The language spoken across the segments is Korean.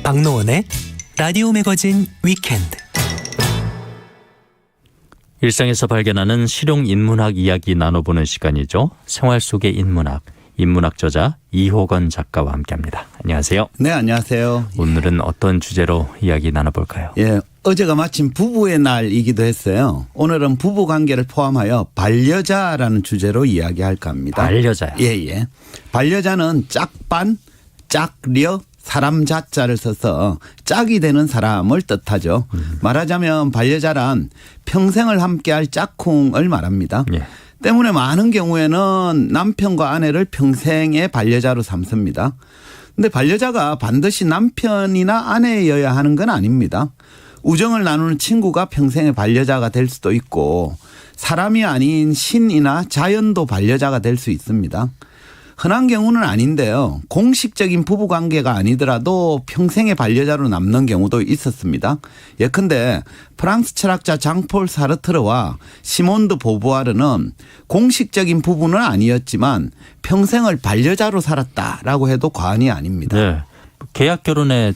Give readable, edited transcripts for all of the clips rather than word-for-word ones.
박노원의 라디오 매거진 위켄드. 일상에서 발견하는 실용인문학 이야기 나눠보는 시간이죠. 생활 속의 인문학, 인문학 저자 이호건 작가와 함께합니다. 안녕하세요. 네, 안녕하세요. 오늘은 어떤 주제로 이야기 나눠볼까요? 예, 어제가 마침 부부의 날이기도 했어요. 오늘은 부부 관계를 포함하여 반려자라는 주제로 이야기할까 합니다. 반려자요? 예. 반려자는 짝반, 짝려, 사람 자자를 써서 짝이 되는 사람을 뜻하죠. 말하자면 반려자란 평생을 함께할 짝꿍을 말합니다. 예. 때문에 많은 경우에는 남편과 아내를 평생의 반려자로 삼습니다. 그런데 반려자가 반드시 남편이나 아내여야 하는 건 아닙니다. 우정을 나누는 친구가 평생의 반려자가 될 수도 있고 사람이 아닌 신이나 자연도 반려자가 될 수 있습니다. 흔한 경우는 아닌데요. 공식적인 부부관계가 아니더라도 평생의 반려자로 남는 경우도 있었습니다. 예컨대 프랑스 철학자 장폴 사르트르와 시몬드 보부아르는 공식적인 부부는 아니었지만 평생을 반려자로 살았다라고 해도 과언이 아닙니다. 네. 계약 결혼의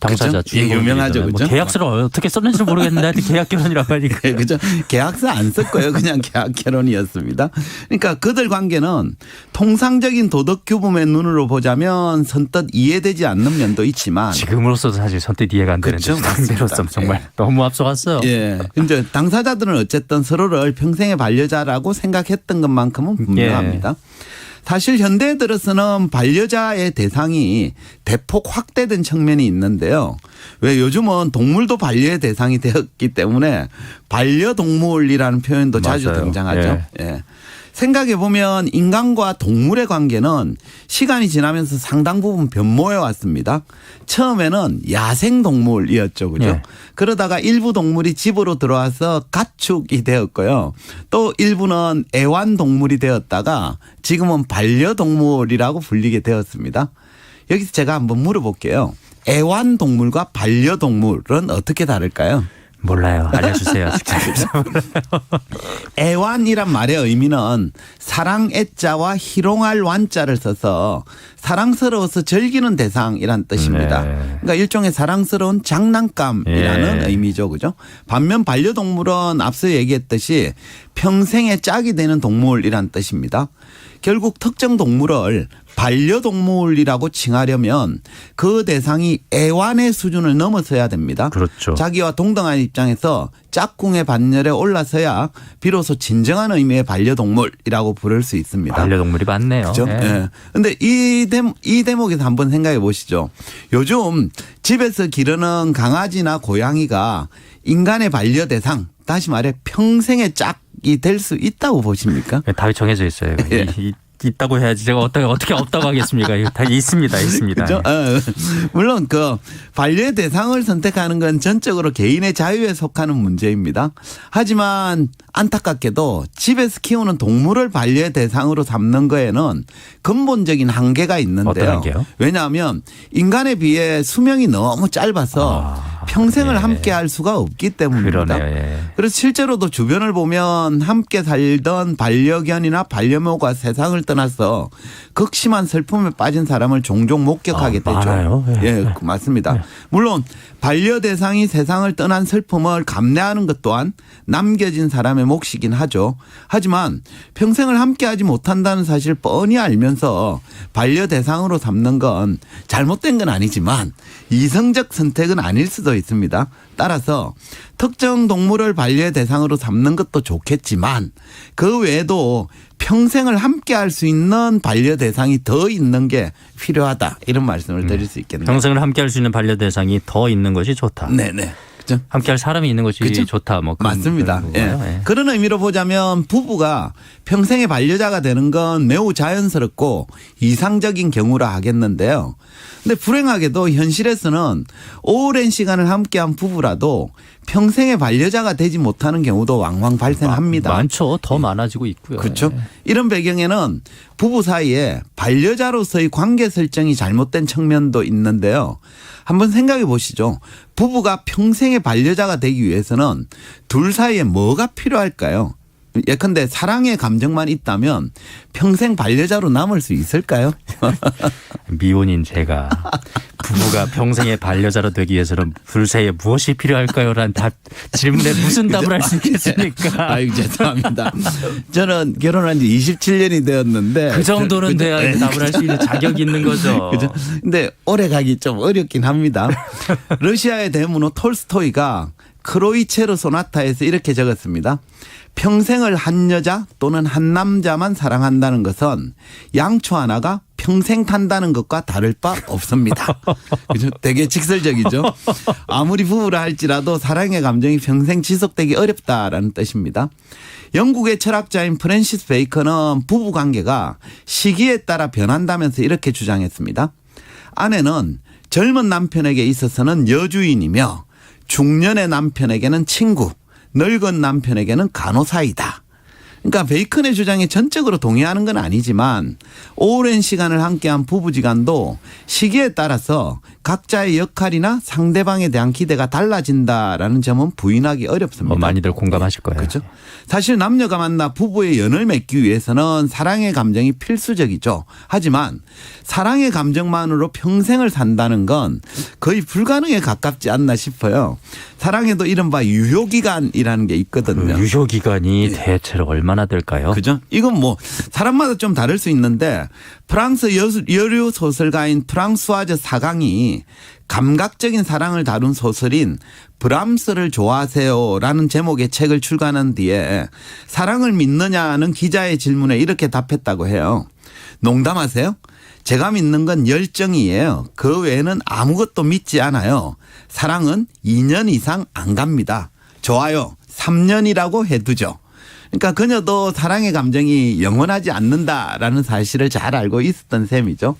당사자 주인공 유명하죠, 그죠? 계약서를 어떻게 썼는지 모르겠는데 하여튼 계약 결혼이라고 하니까. 그죠? 계약서 안 썼고요. 그냥 계약 결혼이었습니다. 그러니까 그들 관계는 통상적인 도덕 규범의 눈으로 보자면 선뜻 이해되지 않는 면도 있지만 지금으로서도 사실 선뜻 이해가 안 되는데 그렇죠? 상대로서 정말 너무 앞서갔어요. 예. 근데 당사자들은 어쨌든 서로를 평생의 반려자라고 생각했던 것만큼은 분명합니다. 사실 현대에 들어서는 반려자의 대상이 대폭 확대된 측면이 있는데요. 왜 요즘은 동물도 반려의 대상이 되었기 때문에 반려동물이라는 표현도 자주 맞아요. 등장하죠. 예. 생각해 보면 인간과 동물의 관계는 시간이 지나면서 상당 부분 변모해 왔습니다. 처음에는 야생 동물이었죠. 그죠? 네. 그러다가 일부 동물이 집으로 들어와서 가축이 되었고요. 또 일부는 애완동물이 되었다가 지금은 반려동물이라고 불리게 되었습니다. 여기서 제가 한번 물어볼게요. 애완동물과 반려동물은 어떻게 다를까요? 몰라요. 알려주세요. 애완이란 말의 의미는 사랑 애자와 희롱할 완자를 써서 사랑스러워서 즐기는 대상이란 뜻입니다. 네. 그러니까 일종의 사랑스러운 장난감이라는 의미죠. 그죠? 반면 반려동물은 앞서 얘기했듯이 평생의 짝이 되는 동물이란 뜻입니다. 결국 특정 동물을 반려동물이라고 칭하려면 그 대상이 애완의 수준을 넘어서야 됩니다. 그렇죠. 자기와 동등한 입장에서 짝꿍의 반열에 올라서야 비로소 진정한 의미의 반려동물이라고 부를 수 있습니다. 반려동물이 많네요. 그렇죠. 예. 근데 이 대목에서 한번 생각해 보시죠. 요즘 집에서 기르는 강아지나 고양이가 인간의 반려 대상, 다시 말해 평생의 짝이 될 수 있다고 보십니까? 답이 정해져 있어요. 예. 있다고 해야지 제가 어떻게 없다고 하겠습니까? 이거 다 있습니다. 그렇죠? 물론 그 반려의 대상을 선택하는 건 전적으로 개인의 자유에 속하는 문제입니다. 하지만 안타깝게도 집에서 키우는 동물을 반려의 대상으로 삼는 거에는 근본적인 한계가 있는데요. 어떤 한계요? 왜냐하면 인간에 비해 수명이 너무 짧아서 평생을 함께 할 수가 없기 때문입니다. 그러네요. 예. 그래서 실제로도 주변을 보면 함께 살던 반려견이나 반려묘가 세상을 떠나서 극심한 슬픔에 빠진 사람을 종종 목격하게 되죠. 많아요. 예, 맞습니다. 물론 반려 대상이 세상을 떠난 슬픔을 감내하는 것 또한 남겨진 사람의 몫이긴 하죠. 하지만 평생을 함께하지 못한다는 사실을 뻔히 알면서 반려 대상으로 삼는 건 잘못된 건 아니지만 이성적 선택은 아닐 수도 있습니다. 따라서 특정 동물을 반려의 대상으로 삼는 것도 좋겠지만 그 외에도 평생을 함께 할 수 있는 반려 대상이 더 있는 게 필요하다. 이런 말씀을 드릴 수 있겠네요. 평생을 함께 할 수 있는 반려 대상이 더 있는 것이 좋다. 네네. 그렇죠? 함께 할 사람이 있는 것이 그쵸? 좋다. 뭐 그런 맞습니다. 그런 예. 거고요. 예. 그런 의미로 보자면 부부가 평생의 반려자가 되는 건 매우 자연스럽고 이상적인 경우라 하겠는데요. 근데 불행하게도 현실에서는 오랜 시간을 함께한 부부라도 평생의 반려자가 되지 못하는 경우도 왕왕 발생합니다. 많죠. 더 많아지고 있고요. 그렇죠. 예. 이런 배경에는 부부 사이에 반려자로서의 관계 설정이 잘못된 측면도 있는데요. 한번 생각해 보시죠. 부부가 평생의 반려자가 되기 위해서는 둘 사이에 뭐가 필요할까요? 예컨대 사랑의 감정만 있다면 평생 반려자로 남을 수 있을까요? 미혼인 제가 부부가 평생의 반려자로 되기 위해서는 불세에 무엇이 필요할까요? 라는 질문에 무슨 답을 할 수 있겠습니까? 아유, 죄송합니다. 저는 결혼한 지 27년이 되었는데. 그 정도는 돼야 답을 할 수 있는 자격이 있는 거죠. 그죠? 근데 오래 가기 좀 어렵긴 합니다. 러시아의 대문호 톨스토이가 크로이체르 소나타에서 이렇게 적었습니다. 평생을 한 여자 또는 한 남자만 사랑한다는 것은 양초 하나가 평생 탄다는 것과 다를 바 없습니다. 그죠? 되게 직설적이죠. 아무리 부부라 할지라도 사랑의 감정이 평생 지속되기 어렵다라는 뜻입니다. 영국의 철학자인 프랜시스 베이컨은 부부 관계가 시기에 따라 변한다면서 이렇게 주장했습니다. 아내는 젊은 남편에게 있어서는 여주인이며 중년의 남편에게는 친구, 늙은 남편에게는 간호사이다. 그러니까 베이컨의 주장에 전적으로 동의하는 건 아니지만 오랜 시간을 함께한 부부지간도 시기에 따라서 각자의 역할이나 상대방에 대한 기대가 달라진다라는 점은 부인하기 어렵습니다. 많이들 공감하실 거예요. 그렇죠. 사실 남녀가 만나 부부의 연을 맺기 위해서는 사랑의 감정이 필수적이죠. 하지만 사랑의 감정만으로 평생을 산다는 건 거의 불가능에 가깝지 않나 싶어요. 사랑에도 이른바 유효기간이라는 게 있거든요. 그 유효기간이 대체로 얼마나 될까요? 그죠? 이건 뭐 사람마다 좀 다를 수 있는데 프랑스 여류 소설가인 프랑수아즈 사강이 감각적인 사랑을 다룬 소설인 브람스를 좋아하세요라는 제목의 책을 출간한 뒤에 사랑을 믿느냐는 기자의 질문에 이렇게 답했다고 해요. 농담하세요? 제가 믿는 건 열정이에요. 그 외에는 아무것도 믿지 않아요. 사랑은 2년 이상 안 갑니다. 좋아요. 3년이라고 해두죠. 그러니까 그녀도 사랑의 감정이 영원하지 않는다라는 사실을 잘 알고 있었던 셈이죠.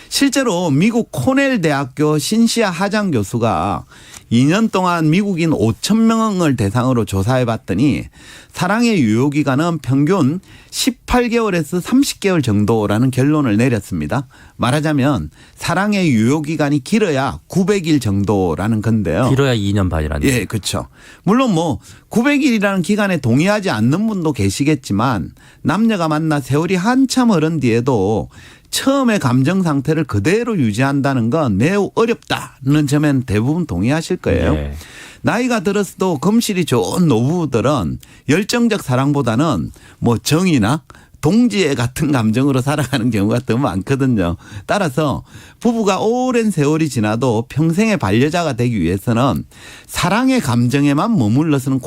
실제로 미국 코넬 대학교 신시아 하장 교수가 2년 동안 미국인 5,000명을 대상으로 조사해 봤더니 사랑의 유효기간은 평균 18개월에서 30개월 정도라는 결론을 내렸습니다. 말하자면 사랑의 유효기간이 길어야 900일 정도라는 건데요. 길어야 2년 반이라는. 예, 그렇죠. 물론 뭐 900일이라는 기간에 동의하지 않는 분도 계시겠지만 남녀가 만나 세월이 한참 흐른 뒤에도 처음의 감정 상태를 그대로 유지한다는 건 매우 어렵다는 점엔 대부분 동의하실 거예요. 네. 나이가 들었어도 검실이 좋은 노부부들은 열정적 사랑보다는 뭐 정이나 동지애 같은 감정으로 살아가는 경우가 더 많거든요. 따라서 부부가 오랜 세월이 지나도 평생의 반려자가 되기 위해서는 사랑의 감정에만 머물러서는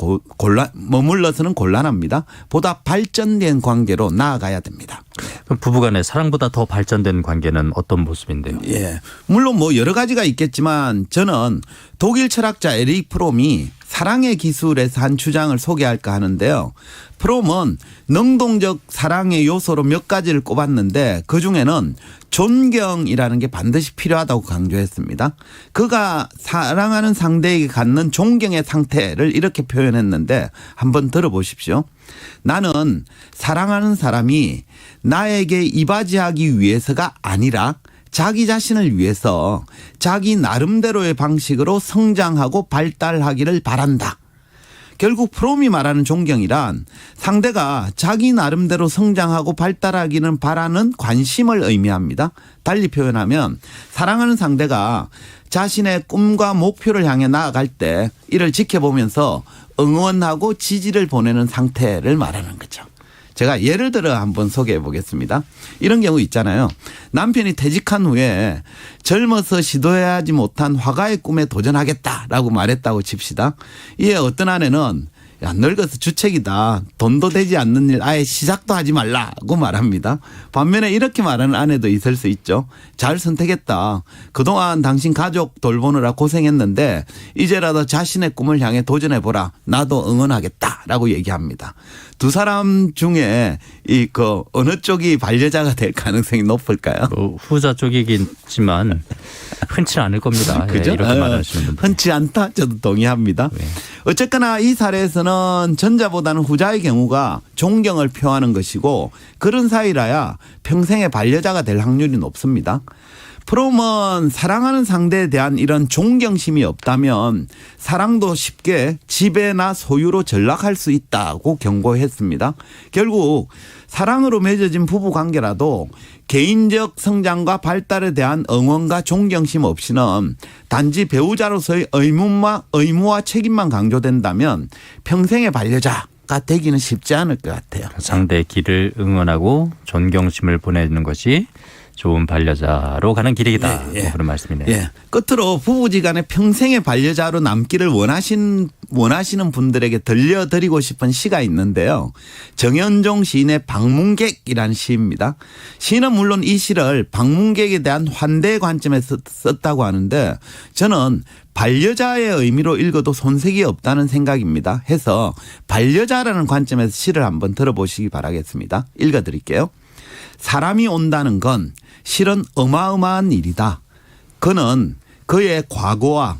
곤란합니다. 보다 발전된 관계로 나아가야 됩니다. 그럼 부부간의 사랑보다 더 발전된 관계는 어떤 모습인데요? 예, 물론 뭐 여러 가지가 있겠지만 저는 독일 철학자 에릭 프롬이 사랑의 기술에서 한 주장을 소개할까 하는데요. 프롬은 능동적 사랑의 요소로 몇 가지를 꼽았는데 그중에는 존경이라는 게 반드시 필요하다고 강조했습니다. 그가 사랑하는 상대에게 갖는 존경의 상태를 이렇게 표현했는데 한번 들어보십시오. 나는 사랑하는 사람이 나에게 이바지하기 위해서가 아니라 자기 자신을 위해서 자기 나름대로의 방식으로 성장하고 발달하기를 바란다. 결국 프롬이 말하는 존경이란 상대가 자기 나름대로 성장하고 발달하기는 바라는 관심을 의미합니다. 달리 표현하면 사랑하는 상대가 자신의 꿈과 목표를 향해 나아갈 때 이를 지켜보면서 응원하고 지지를 보내는 상태를 말하는 거죠. 제가 예를 들어 한번 소개해 보겠습니다. 이런 경우 있잖아요. 남편이 퇴직한 후에 젊어서 시도해야 하지 못한 화가의 꿈에 도전하겠다라고 말했다고 칩시다. 이에 어떤 아내는 야, 늙어서 주책이다. 돈도 되지 않는 일 아예 시작도 하지 말라고 말합니다. 반면에 이렇게 말하는 아내도 있을 수 있죠. 잘 선택했다. 그동안 당신 가족 돌보느라 고생했는데 이제라도 자신의 꿈을 향해 도전해보라. 나도 응원하겠다라고 얘기합니다. 두 사람 중에 어느 쪽이 반려자가 될 가능성이 높을까요? 후자 쪽이겠지만 흔치 않을 겁니다. 그죠? 예, 이렇게 말하시는 분들. 흔치 않다. 저도 동의합니다. 네. 어쨌거나 이 사례에서는 전자보다는 후자의 경우가 존경을 표하는 것이고 그런 사이라야 평생의 반려자가 될 확률이 높습니다. 프롬은 사랑하는 상대에 대한 이런 존경심이 없다면 사랑도 쉽게 지배나 소유로 전락할 수 있다고 경고했습니다. 결국 사랑으로 맺어진 부부 관계라도 개인적 성장과 발달에 대한 응원과 존경심 없이는 단지 배우자로서의 의무와 책임만 강조된다면 평생의 반려자가 되기는 쉽지 않을 것 같아요. 상대의 길을 응원하고 존경심을 보내는 것이 좋은 반려자로 가는 길이다. 그런 말씀이네요. 예. 끝으로 부부지간에 평생의 반려자로 남기를 원하시는 분들에게 들려드리고 싶은 시가 있는데요. 정현종 시인의 방문객이라는 시입니다. 시인은 물론 이 시를 방문객에 대한 환대의 관점에서 썼다고 하는데 저는 반려자의 의미로 읽어도 손색이 없다는 생각입니다. 해서 반려자라는 관점에서 시를 한번 들어보시기 바라겠습니다. 읽어드릴게요. 사람이 온다는 건 실은 어마어마한 일이다. 그는 그의 과거와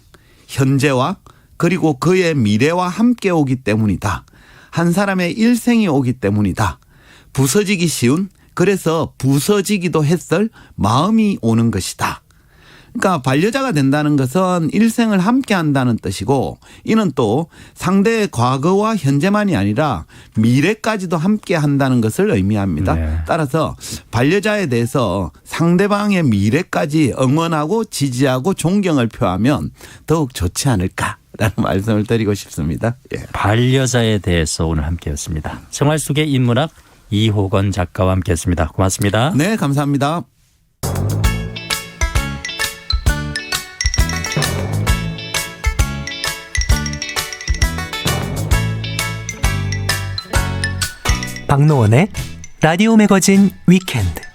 현재와 그리고 그의 미래와 함께 오기 때문이다. 한 사람의 일생이 오기 때문이다. 부서지기 쉬운, 그래서 부서지기도 했을 마음이 오는 것이다. 그러니까 반려자가 된다는 것은 일생을 함께 한다는 뜻이고 이는 또 상대의 과거와 현재만이 아니라 미래까지도 함께 한다는 것을 의미합니다. 네. 따라서 반려자에 대해서 상대방의 미래까지 응원하고 지지하고 존경을 표하면 더욱 좋지 않을까라는 말씀을 드리고 싶습니다. 예. 반려자에 대해서 오늘 함께했습니다. 생활 속의 인문학 이호건 작가와 함께했습니다. 고맙습니다. 네, 감사합니다. 박노원의 라디오 매거진 위켄드.